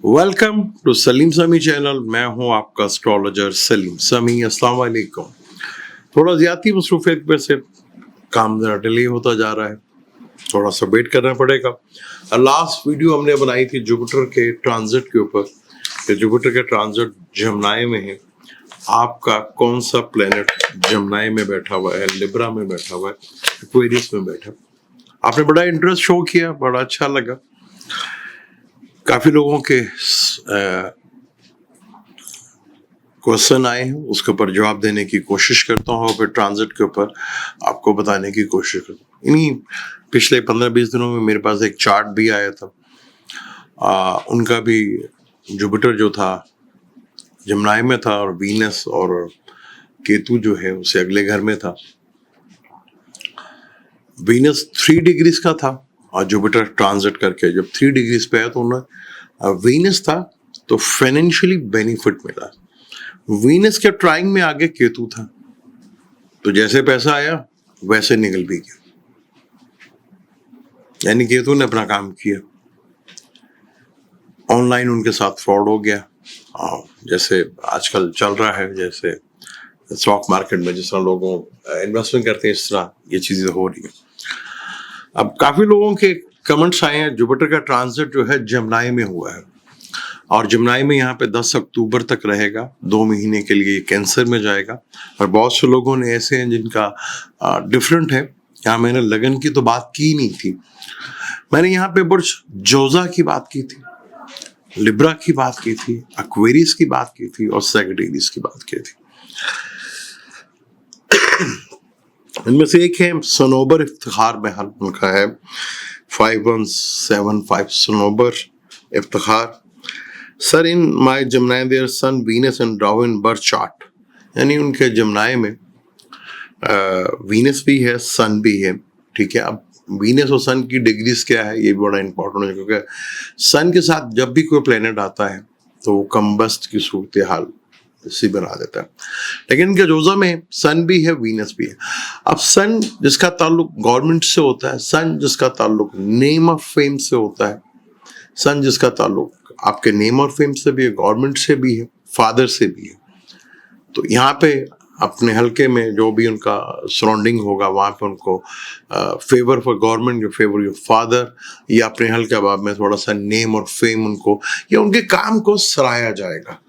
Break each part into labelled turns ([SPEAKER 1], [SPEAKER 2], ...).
[SPEAKER 1] Welcome to Salim समी channel. मैं हूं आपका एस्ट्रोलॉजर सलीम समी। अस्सलाम वालेकुम। थोड़ा ज्यादा मसरूफियत पे से काम जरा डिले होता जा रहा है, थोड़ा सा वेट करना पड़ेगा। लास्ट वीडियो हमने बनाई थी जुपिटर के ट्रांजिट के ऊपर कि जुपिटर के ट्रांजिट जमनाई में है। आपका कौन सा प्लेनेट जमनाई में बैठा हुआ है, लिब्रा में बैठा हुआ है, एक्वेरियस में बैठा। आपने बड़ा इंटरेस्ट शो किया, बड़ा अच्छा लगा। काफी लोगों के क्वेश्चन आए हैं, उसके ऊपर जवाब देने की कोशिश करता हूँ, फिर ट्रांजिट के ऊपर आपको बताने की कोशिश करता हूँ। इन्हीं पिछले 15-20 दिनों में मेरे पास एक चार्ट भी आया था। उनका भी जुपिटर जो था जमनाई में था और वीनस और केतु जो है उसे अगले घर में था। वीनस 3 डिग्रीज का था और जुपिटर ट्रांजिट करके जब 3 डिग्रीज पे आया तो उन्हें वीनस था तो फाइनेंशियली बेनिफिट मिला। वीनस के ट्राइंग में आगे केतु था तो जैसे पैसा आया वैसे निकल भी गया, यानी केतु ने अपना काम किया। ऑनलाइन उनके साथ फ्रॉड हो गया, जैसे आजकल चल रहा है, जैसे स्टॉक मार्केट में जिस तरह लोगों इन्वेस्टमेंट करते हैं इस तरह ये चीजें हो रही है। अब काफी लोगों के कमेंट्स आए हैं, जुपिटर का ट्रांजिट जो है जमनाई में हुआ है और जमनाई में यहाँ पे 10 अक्टूबर तक रहेगा, 2 महीने के लिए कैंसर में जाएगा। और बहुत से लोगों ने ऐसे हैं जिनका डिफरेंट है। यहाँ मैंने लगन की तो बात की नहीं थी, मैंने यहाँ पे बुर्ज जोजा की बात की थी, लिब्रा की बात की थी, एक्वेरियस की बात की थी और सैजिटेरियस की बात की थी। इनमें से एक है सनोबर इफ्तिखार महल, उनका है 5175 Sanobar Iftikhar. Sir in my जमनाई there sun Venus and Rahu in birth chart, यानी उनके जमनाई में वीनस भी है, सन भी है। ठीक है, अब वीनस और सन की डिग्रीज क्या है ये बड़ा इंपॉर्टेंट है, क्योंकि सन के साथ जब भी कोई प्लेनेट आता है तो वो कम्बस्ट की सूरत हाल सी बना देता है। लेकिन इनके जोजा में सन भी है, वीनस भी है। अब सन जिसका ताल्लुक गवर्नमेंट से होता है, सन जिसका ताल्लुक नेम ऑफ फेम से होता है, सन जिसका ताल्लुक आपके नेम और फेम से भी है, गवर्नमेंट से भी है, फादर से भी है। तो यहाँ पे अपने हल्के में जो भी उनका सराउंडिंग होगा वहाँ पे उनको फेवर फॉर गवर्नमेंट, जो फेवर योर फादर, या अपने हल्के बाब में थोड़ा सा नेम और फेम उनको या उनके काम को सराहा जाएगा।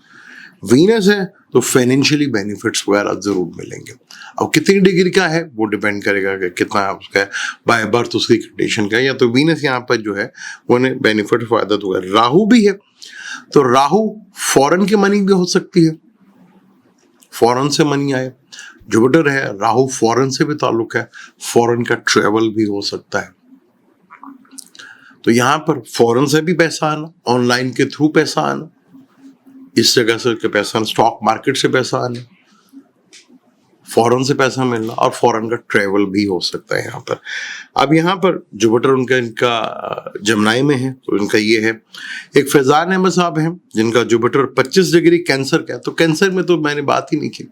[SPEAKER 1] वीनस है तो फाइनेंशियली बेनिफिट्स वगैरह जरूर मिलेंगे। अब कितनी डिग्री का है वो डिपेंड करेगा कि कितना उसका बाय बर्थ उसकी कंडीशन का है। या तो वीनस यहाँ पर जो है वो बेनिफिट फायदा तो है। राहु भी है तो राहु फॉरेन की मनी भी हो सकती है, फॉरेन से मनी आए। जुपिटर है, राहु फॉरेन से भी ताल्लुक है, फॉरेन का ट्रेवल भी हो सकता है। तो यहाँ पर फॉरेन से भी पैसा आना, ऑनलाइन के थ्रू पैसा आना, इस जगह से पैसा, स्टॉक मार्केट से पैसा आना, फॉरेन से पैसा मिलना और फॉरेन का ट्रेवल भी हो सकता है यहाँ पर। अब यहाँ पर जुपिटर उनका इनका जमनाई में है तो इनका ये है। एक फैजान अहमद साहब हैं जिनका जुपिटर 25 डिग्री कैंसर का है। तो कैंसर में तो मैंने बात ही नहीं की,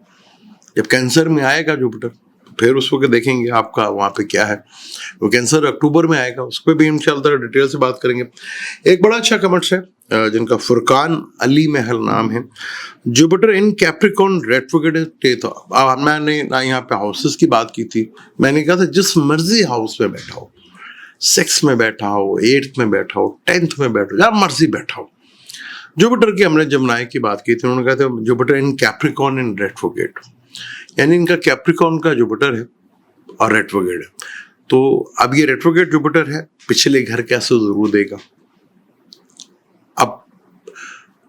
[SPEAKER 1] जब कैंसर में आएगा जुपिटर फिर उसको के देखेंगे आपका वहाँ पे क्या है। वो कैंसर अक्टूबर में आएगा, उस पर भी हम चलता डिटेल से बात करेंगे। एक बड़ा अच्छा कमेंट्स है जिनका फुरकान अली महल नाम है, जुपिटर इन कैप्रिकॉर्न रेट्रोग्रेड था। मैंने ना यहाँ पे हाउसेस की बात की थी, मैंने कहा था जिस मर्जी हाउस में बैठा हो, 6 में बैठा हो, 8 में बैठा हो, 10th में बैठा हो, जहाँ मर्जी बैठा हो। जुपिटर की हमने जमनाई की बात की थी, उन्होंने कहा था Jupiter in Capricorn in retrograde, यानी इनका कैप्रिकॉर्न का जुपिटर है और रेट्रोग्रेड है। तो अब ये रेट्रोग्रेड जुपिटर है, पिछले घर कैसे जरूर देगा। अब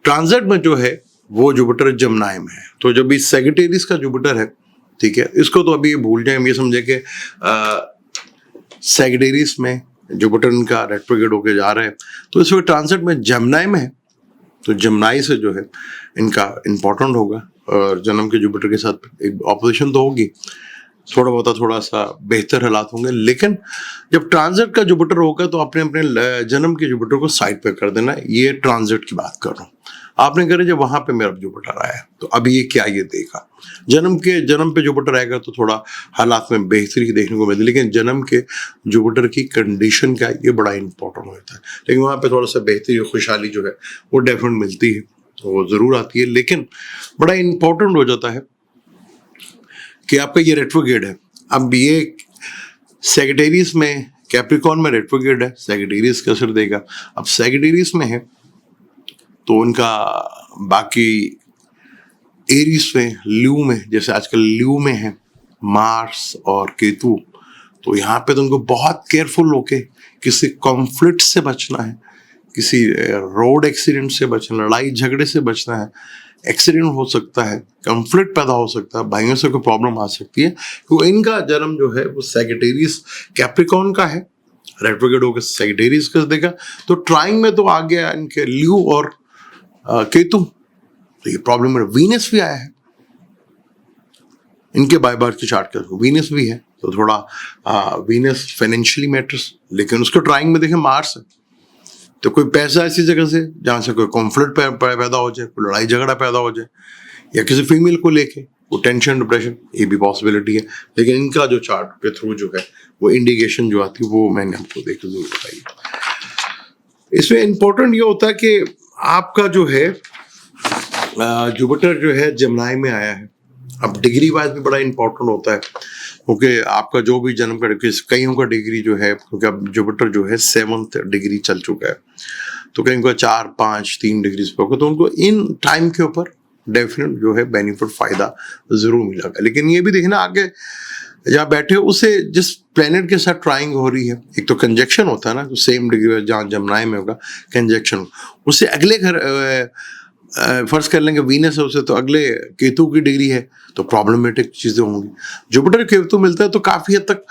[SPEAKER 1] ट्रांजिट में जो है वो जुपिटर जमनाई में है, तो जब इस सैजिटेरियस का जुपिटर है, ठीक है, इसको तो अभी भूल जाए, ये समझे कि सैजिटेरियस में जुपिटर इनका रेट्रोग्रेड होके जा रहा है, तो इस वक्त ट्रांजिट में जमनाई में है, तो जमनाई से जो है इनका इंपॉर्टेंट होगा और जन्म के जुपिटर के साथ एक ऑपोजिशन तो होगी। थोड़ा सा बेहतर हालात होंगे। लेकिन जब ट्रांजिट का जुपिटर होगा तो अपने अपने जन्म के जुपिटर को साइड पे कर देना। ये ट्रांजिट की बात कर रहा हूँ। आपने करे जब वहां पे मेरा जुपिटर आया तो अब ये क्या ये देगा, जन्म पे जुपिटर आएगा तो थोड़ा हालात में बेहतरी देखने को मिलती है। लेकिन जन्म के जुपिटर की कंडीशन क्या है ये बड़ा इंपॉर्टेंट होता है। लेकिन वहां पे थोड़ा सा बेहतरी खुशहाली जो है वो डेफिनेट मिलती है, वो जरूर आती है। लेकिन बड़ा इंपॉर्टेंट हो जाता है कि आपका ये रेट्रोग्रेड है। अब ये सैजिटेरियस में, कैप्रिकॉर्न में रेट्रोग्रेड है, सैजिटेरियस का असर देगा। अब सैजिटेरियस में है तो उनका बाकी एरीज में, ल्यू में, जैसे आजकल ल्यू में है मार्स और केतु, तो यहाँ पे तो उनको बहुत केयरफुल होके किसी कॉन्फ्लिक्ट से बचना है, किसी रोड एक्सीडेंट से बचना, लड़ाई झगड़े से बचना है। एक्सीडेंट हो सकता है, कॉन्फ्लिक्ट पैदा हो सकता है, भाइयों से कोई प्रॉब्लम आ सकती है। तो इनका जन्म जो है वो सैजिटेरियस कैप्रिकॉर्न का है, रेट्रोग्रेड होकर सैजिटेरियस कर देगा। तो ट्राइंग में तो आ गया इनके ल्यू और केतु, तो ये प्रॉब्लम है। वीनस भी आया है इनके बाय बर्थ के चार्ट के, वीनस भी है तो थोड़ा वीनस फाइनेंशियली मैटर्स। लेकिन उसको ट्राइंग में देखें मार्स है, तो कोई पैसा ऐसी जगह से जहां से कोई कॉन्फ्लिक्ट पैदा हो जाए, कोई लड़ाई झगड़ा पैदा हो जाए, या किसी फीमेल को लेके वो टेंशन डिप्रेशन, ये भी पॉसिबिलिटी है। लेकिन इनका जो चार्ट के थ्रू जो है वो इंडिकेशन जो आती है वो मैंने आपको देख जरूर बताई। इसमें इंपॉर्टेंट ये होता है कि आपका जो है जुपिटर जो है जमनाई में आया है। अब डिग्री वाइज भी बड़ा इंपॉर्टेंट होता है, क्योंकि आपका जो भी जन्म का कईयों का डिग्री जो है, क्योंकि अब जुपिटर जो है 7th डिग्री चल चुका है, तो कहीं को 4, 5, 3 डिग्री पे होगा, तो उनको इन टाइम के ऊपर डेफिनेट जो है बेनिफिट फायदा जरूर मिलेगा। लेकिन ये भी देखना आगे जहाँ बैठे हो उसे जिस प्लेनेट के साथ ट्राइंग हो रही है, एक तो कंजक्शन होता है ना, तो सेम डिग्री जहाँ जमनाई में होगा कंजक्शन, उससे अगले घर फर्ज कर लेंगे वीनस है उसे, तो अगले केतु की डिग्री है तो प्रॉब्लमेटिक चीजें होंगी। जुपिटर केतु मिलता है तो काफी हद तक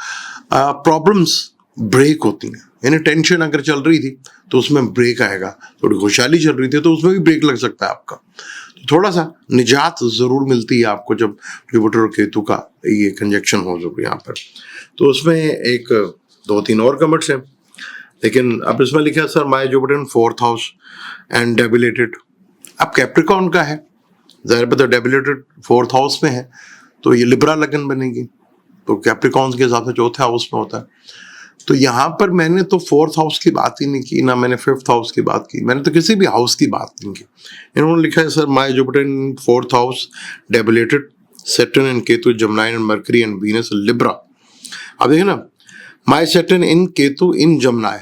[SPEAKER 1] प्रॉब्लम्स ब्रेक होती हैं। यानी टेंशन अगर चल रही थी तो उसमें ब्रेक आएगा, थोड़ी खुशहाली चल रही थी तो उसमें भी ब्रेक लग सकता है आपका। तो थोड़ा सा निजात जरूर मिलती है आपको जब जुपिटर और केतु का ये कंजक्शन हो जरूर यहाँ पर। तो उसमें एक 2-3 और कमेंट्स हैं, लेकिन अब इसमें लिखा है sir my Jupiter in 4th house and debilitated. अब कैप्रिकॉर्न का है, ज़ाहिर पता डेबिलेटेड 4th हाउस में है तो ये लिब्रा लगन बनेगी, तो कैप्रिकॉर्न के हिसाब से 4th हाउस में होता है। तो यहाँ पर मैंने तो 4th हाउस की बात ही नहीं की, ना मैंने 5th हाउस की बात की, मैंने तो किसी भी हाउस की बात नहीं की। इन्होंने लिखा है sir my Jupiter in 4th house debilitated, Saturn and Ketu Gemini and Mercury and Venus Libra. अब देखिए ना, my Saturn in Ketu in Gemini,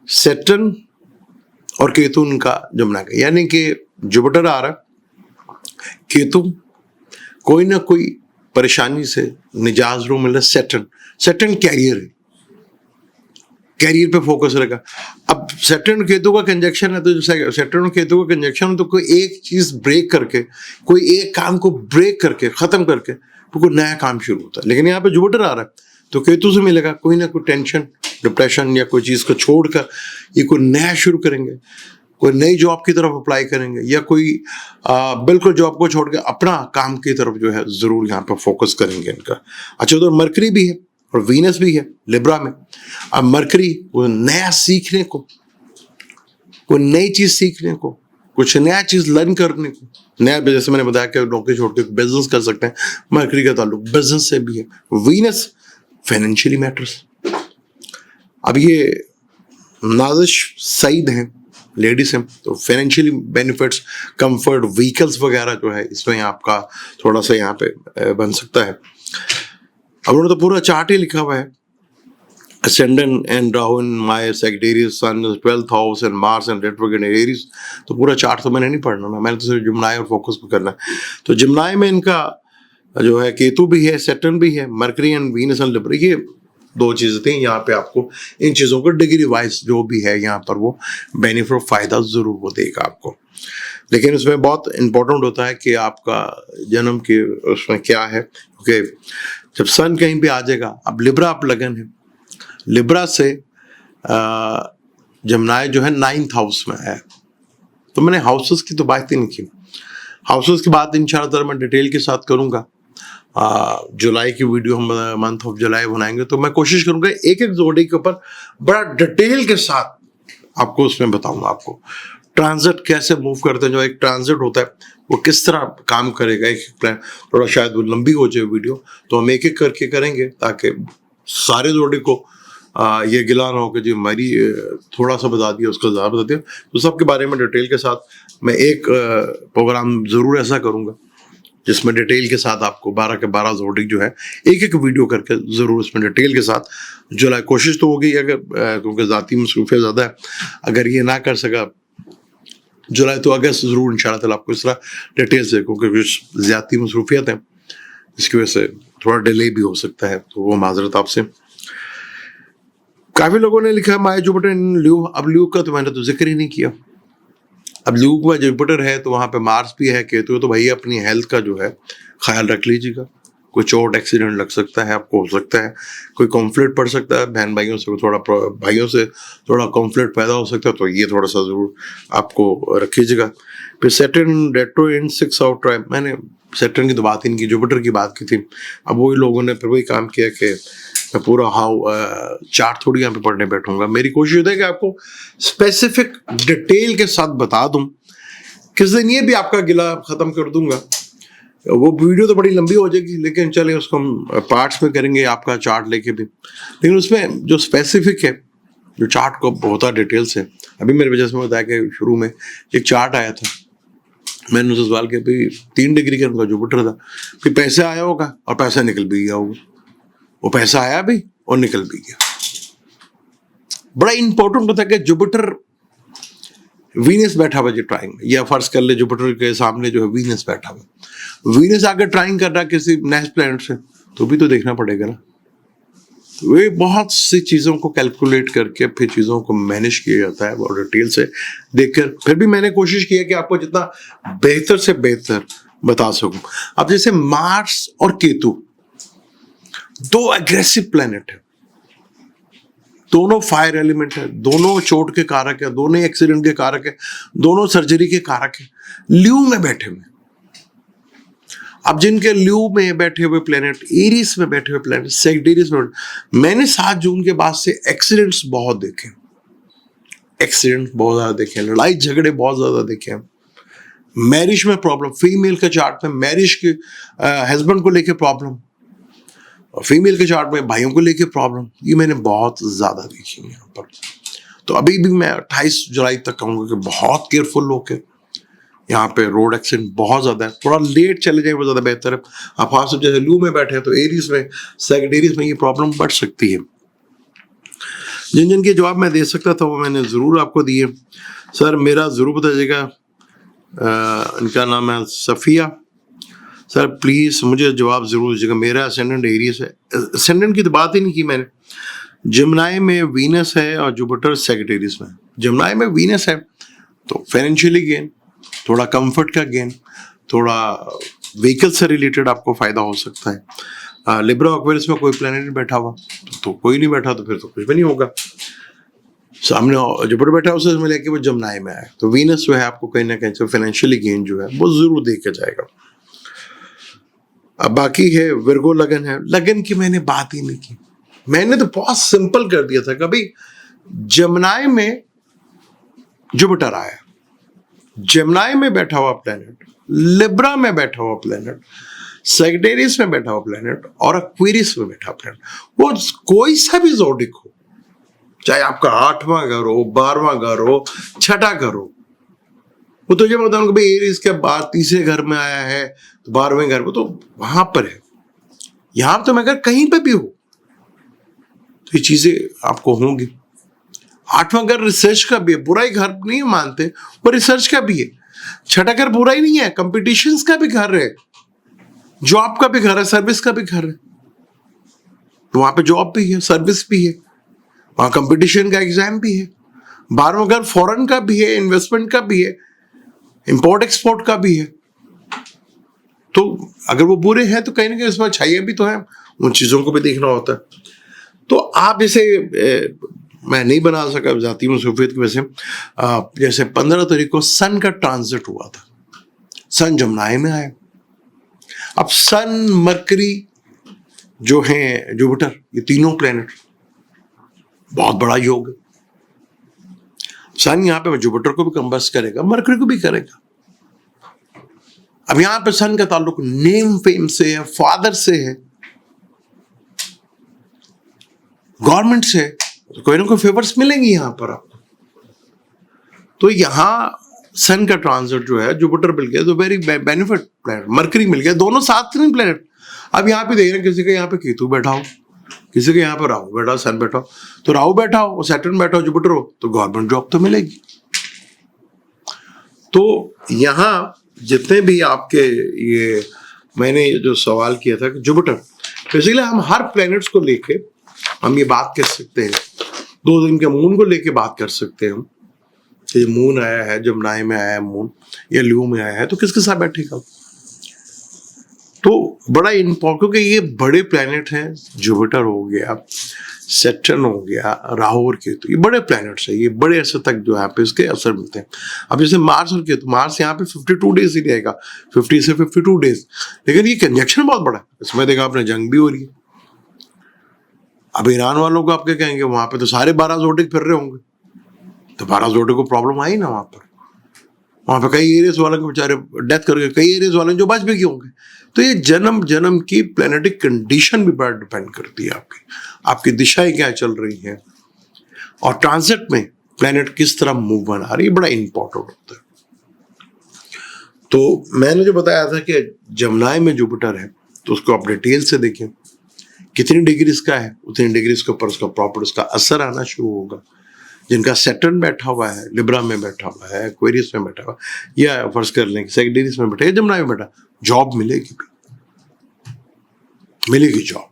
[SPEAKER 1] Saturn और केतु उनका जमना का, यानी कि जुपिटर आ रहा है, केतु कोई ना कोई परेशानी से निजात जरूर मिल रहा है। सैटर्न कैरियर है, कैरियर पे फोकस रहेगा। अब सैटर्न केतु का कंजक्शन है, तो सैटर्न और केतु का कंजक्शन तो कोई एक चीज ब्रेक करके, कोई एक काम को ब्रेक करके खत्म करके तो कोई नया काम शुरू होता है। लेकिन यहाँ पे जुपिटर आ रहा है तो केतु से मिलेगा कोई ना कोई टेंशन डिप्रेशन या कोई चीज को छोड़कर ये कोई नया शुरू करेंगे, कोई नई जॉब की तरफ अप्लाई करेंगे, या कोई बिल्कुल जॉब को छोड़ के अपना काम की तरफ जो है जरूर यहाँ पर फोकस करेंगे इनका। अच्छा, तो मरकरी भी है और वीनस भी है लिब्रा में। अब मरकरी वो नया सीखने को, कोई नई चीज सीखने को, कुछ नया चीज लर्न करने को, नया, जैसे मैंने बताया कि नौकरी छोड़ के बिजनेस कर सकते हैं, मरकरी का ताल्लुक बिजनेस से भी है। Venus financially matters. अब ये नाजिश सईद हैं, लेडीज हैं, तो फाइनेंशियली बेनिफिट्स, कंफर्ट, व्हीकल्स वगैरह जो है इसमें आपका थोड़ा सा यहाँ पे बन सकता है। अब उन्होंने तो पूरा चार्ट ही लिखा हुआ है, ascendant and Rahu in my Sagittarius, Sun is 12th house and Mars and retrograde in Aries। तो पूरा चार्ट तो मैंने नहीं पढ़ना ना, मैंने तो सिर्फ जिम्नाई और फोकस पे करना है। तो जिम्नाई में इनका जो है केतु भी है, सैटर्न भी है, mercury and Venus and Libra, ये 2 चीजें थी। यहाँ पे आपको इन चीजों को डिग्री वाइज जो भी है यहाँ पर वो बेनिफिट फायदा जरूर वो देगा आपको। लेकिन उसमें बहुत इंपॉर्टेंट होता है कि आपका जन्म के उसमें क्या है, क्योंकि जब सन कहीं पे आ जाएगा, अब लिब्रा आप लगन है, लिब्रा से जमनाई जो है 9th हाउस में है। तो मैंने हाउसेस की तो बात ही नहीं की, हाउसेस की बात इंशाल्लाह मैं डिटेल के साथ करूंगा जुलाई की वीडियो हम मंथ ऑफ जुलाई बनाएंगे, तो मैं कोशिश करूंगा एक एक जोड़ी के ऊपर बड़ा डिटेल के साथ आपको उसमें बताऊंगा। आपको ट्रांजिट कैसे मूव करते हैं, जो एक ट्रांजिट होता है वो किस तरह काम करेगा, एक प्लान। थोड़ा शायद वो लंबी हो जाए वीडियो, तो हम एक एक करके करेंगे ताकि सारे जोड़ी को ये गिला ना हो कि जी हमारी थोड़ा सा बता दिया, उसका ज़्यादा बता दिया। तो सबके बारे में डिटेल के साथ मैं एक प्रोग्राम ज़रूर ऐसा करूँगा जिसमें डिटेल के साथ आपको 12 के 12 जोड़ी जो है एक एक वीडियो करके ज़रूर उसमें डिटेल के साथ जुलाई। कोशिश तो होगी, अगर क्योंकि ज़ाती मसरूफियत ज़्यादा है, अगर ये ना कर सका जुलाई तो अगस्त ज़रूर इंशाल्लाह ताला आपको इस तरह डिटेल से, क्योंकि कुछ ज़्यादा मसरूफियत है इसकी वजह से थोड़ा डिले भी हो सकता है, तो वो माजरत आपसे। काफ़ी लोगों ने लिखा माय जुपिटर इन ल्यू। अब ल्यू का तो मैंने तो जिक्र ही नहीं किया। अब ल्यू में जुपिटर है तो वहाँ पे मार्स भी है, केतु है, तो भाई अपनी हेल्थ का जो है ख्याल रख लीजिएगा। कोई चोट एक्सीडेंट लग सकता है आपको, हो सकता है कोई कॉन्फ्लिक्ट पड़ सकता है बहन भाइयों से, थोड़ा भाइयों से थोड़ा कॉन्फ्लिक्ट पैदा हो सकता है, तो ये थोड़ा सा ज़रूर आपको रखिएगा। फिर सैटर्न रेट्रो इन 6 आउट ट्राइब, मैंने सैटर्न की तो बात ही नहीं की, जुपिटर की बात की थी। अब वही लोगों ने फिर वही काम किया कि मैं पूरा चार्ट थोड़ी यहाँ पे पढ़ने बैठूंगा। मेरी कोशिश होती है कि आपको स्पेसिफिक डिटेल के साथ बता दूं। किस दिन ये भी आपका गिला खत्म कर दूंगा। वो वीडियो तो बड़ी लंबी हो जाएगी, लेकिन चले उसको हम पार्ट्स में करेंगे, आपका चार्ट लेके भी। लेकिन उसमें जो स्पेसिफिक है, जो चार्ट को बहुत डिटेल से, अभी मेरे वजह से बताया कि शुरू में एक चार्ट आया था, मैंने उनसे सवाल किया भाई 3 डिग्री का उनका जुपिटर था, फिर पैसे आया होगा और पैसा निकल भी गया होगा। वो पैसा आया भी और निकल भी गया। बड़ा इंपॉर्टेंट होता है कि जुपिटर वीनस बैठा हुआ जो ट्राइंग, या फर्ज कर ले जुपिटर के सामने जो है वीनस बैठा हुआ, वीनस आगे ट्राइंग कर रहा है किसी नेक्स्ट प्लैनेट से, तो भी तो देखना पड़ेगा ना। वे बहुत सी चीज़ों को कैलकुलेट करके फिर चीज़ों को मैनेज किया जाता है और डिटेल से देखकर। फिर भी मैंने कोशिश की है कि आपको जितना बेहतर से बेहतर बता सकूं। अब जैसे मार्स और केतु 2 एग्रेसिव प्लैनेट है, दोनों फायर एलिमेंट है, दोनों चोट के कारक है, दोनों एक्सीडेंट के कारक है, दोनों सर्जरी के कारक है। ल्यू में बैठे हुए, अब जिनके ल्यू में बैठे हुए प्लेनेट, एरीज में बैठे हुए प्लेनेट, सैजिटेरियस में, मैंने 7 जून के बाद से एक्सीडेंट्स बहुत देखे, एक्सीडेंट बहुत ज्यादा देखे, लड़ाई झगड़े बहुत ज्यादा देखे हैं। मैरिज में प्रॉब्लम, फीमेल के चार्ट में मैरिज के हस्बैंड को लेके प्रॉब्लम, और फीमेल के चार्ट में भाइयों को लेके प्रॉब्लम, ये मैंने बहुत ज्यादा देखी है यहाँ पर। तो अभी भी मैं 28 जुलाई तक कहूँगा कि बहुत केयरफुल होकर, यहाँ पे रोड एक्सीडेंट बहुत ज्यादा है, थोड़ा लेट चले जाए वो ज्यादा बेहतर है। आप खास जैसे लू में बैठे हैं तो एरीज में, सैजिटेरियस में ये प्रॉब्लम बढ़ सकती है। जिन जिन के जवाब मैं दे सकता था वो मैंने जरूर आपको दिए। सर मेरा जरूर बताइएगा, इनका नाम है सफिया। सर प्लीज मुझे जवाब जरूर दीजिएगा। मेरा असेंडेंट एरीज है, असेंडेंट की तो बात ही नहीं की मैंने। जिम्नाई में वीनस है और जुपिटर सैजिटेरियस में। जिम्नाई में वीनस है तो फाइनेंशियली गेन, थोड़ा कंफर्ट का गेन, थोड़ा व्हीकल से रिलेटेड आपको फायदा हो सकता है। लिब्रा एक्वेरियस में कोई प्लैनेट नहीं बैठा हुआ तो कोई नहीं बैठा तो फिर तो कुछ भी नहीं होगा। सामने जुपिटर बैठा उसे में लेके वो जमनाई में आए तो वीनस जो है आपको कहीं ना कहीं से फाइनेंशियली गेन जो है वो जरूर दे के जाएगा। अब बाकी है विर्गो लगन है, लगन की मैंने बात ही नहीं की, मैंने तो बहुत सिंपल कर दिया था। कभी जमनाई में जुपिटर आया, जेमिनी में बैठा हुआ प्लेनेट, लिब्रा में बैठा हुआ प्लेनेट, सैजिटेरियस में बैठा हुआ प्लेनेट और एक्वेरियस में बैठा प्लेनेट, वो कोई सा भी ज़ोडिक हो, चाहे आपका 8वां घर हो, 12वां घर हो, 6ठा घर हो, वो तो जब बताऊँ कि एरीज के बाद 3रे घर में आया है तो 12वें घर में तो वहां पर है। यहां तो मैं अगर कहीं पर भी हो तो ये चीजें आपको होंगी। 8वां घर रिसर्च का भी है, बुरा ही घर नहीं मानते, वो रिसर्च का भी है। 6ठा घर बुरा ही नहीं है, कंपटीशंस का भी घर है, जॉब का भी घर है, सर्विस का भी घर है। तो वहां पे जॉब भी है, सर्विस भी है, वहां कंपटीशन का एग्जाम भी है। 12वां घर फॉरेन का भी है, इन्वेस्टमेंट का भी है, इंपोर्ट एक्सपोर्ट का भी है। तो अगर वो बुरे हैं तो कहीं ना कहीं इसमें अच्छाइयां भी तो हैं, उन चीजों को भी देखना होता है। तो आप जैसे मैं नहीं बना सका जाती मसरूफियत की वजह से, जैसे 15 तारीख को सन का ट्रांजिट हुआ था, सन जमनाई में आया। अब सन, मरकरी जो है, जुपिटर, ये तीनों प्लेनेट बहुत बड़ा योग है। सन यहाँ पे जुपिटर को भी कंबस्ट करेगा, मरकरी को भी करेगा। अब यहां पे सन का ताल्लुक नेम फेम से है, फादर से है, गवर्नमेंट से, तो कोई ना कोई फेवर्स मिलेंगे यहां पर आपको। तो यहां सन का ट्रांजिट जो है, जुपिटर मिल गया तो वेरी बेनिफिट प्लैनेट, मरकरी मिल गया, दोनों साथ नहीं प्लैनेट। अब यहाँ पे देख रहे हैं किसी के यहाँ पे केतु बैठा हो, किसी के यहाँ पे राहु बैठा हो, सन बैठा हो, तो राहु बैठा हो, सैटर्न बैठा हो, जुपिटर हो, तो गवर्नमेंट जॉब तो मिलेगी। तो यहाँ जितने भी आपके ये मैंने जो सवाल किया था कि जुपिटर, बेसिकली हम हर प्लैनेट्स को लेके हम ये बात कर सकते हैं, 2 दिन के मून को लेके बात कर सकते हैं हम कि मून आया है, जमनाई में आया है मून, या ल्यू में आया है, तो किसके साथ बैठेगा। तो बड़ा इम्पोर्टेंट, क्योंकि ये बड़े प्लैनेट हैं, जुपिटर हो गया, सैटर्न हो गया, राहु और केतु, ये बड़े प्लैनेट्स हैं, ये बड़े अरसे तक जो यहाँ पे इसके असर मिलते हैं। अब जैसे मार्स और केतु, मार्स यहाँ पे 52 डेज ही रहेगा, 50 से 52 डेज, लेकिन ये कंजक्शन बहुत बड़ा है, इसमें देखा आपने जंग भी हो रही है। अब ईरान वालों को आप क्या कहेंगे, वहां पे तो सारे 12 जोटिक फिर रहे होंगे, तो 12 जोटे को प्रॉब्लम आई ना वहां पे कई एरियाज वालों के बेचारे डेथ कर गए, कई एरियाज वाले जो बच भी गए होंगे। तो ये जन्म जन्म की प्लेनेटिक कंडीशन भी बड़ा डिपेंड करती है, आपकी दिशाएं क्या चल रही हैं, और ट्रांजिट में प्लेनेट किस तरह मूव बना रही है, बड़ा इंपॉर्टेंट होता है। तो मैंने जो बताया था कि जमनाई में जुपिटर है, तो उसको आप डिटेल से देखें, कितनी डिग्रीज का है, उतनी डिग्रीज के ऊपर उसका प्रॉपर उसका असर आना शुरू होगा। जिनका सैटर्न बैठा हुआ है, लिब्रा में बैठा हुआ है, एक्वेरियस में बैठा हुआ है, या फर्ज कर लें सैजिटेरियस में बैठा है, जमनाई में बैठा, जॉब मिलेगी जॉब।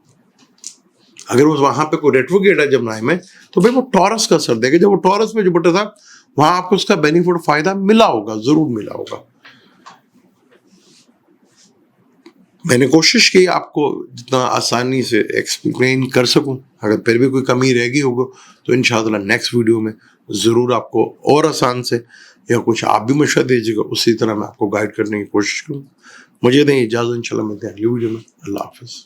[SPEAKER 1] अगर वो वहां पे कोई रेट्रोग्रेड है जमनाई में, तो भाई वो टॉरस का असर देगा। जब वो टॉरस में जुपिटर था, वहां आपको उसका बेनिफिट फायदा मिला होगा, जरूर मिला होगा। मैंने कोशिश की आपको जितना आसानी से एक्सप्लेन कर सकूं, अगर फिर भी कोई कमी रह गई होगी तो इंशाअल्लाह नेक्स्ट वीडियो में ज़रूर आपको और आसान से, या कुछ आप भी मशवरा दीजिएगा, उसी तरह मैं आपको गाइड करने की कोशिश करूँ। मुझे दें इजाज़त, इंशाअल्लाह मिलते हैं अगली वीडियो में। अल्लाह हाफ़िज़।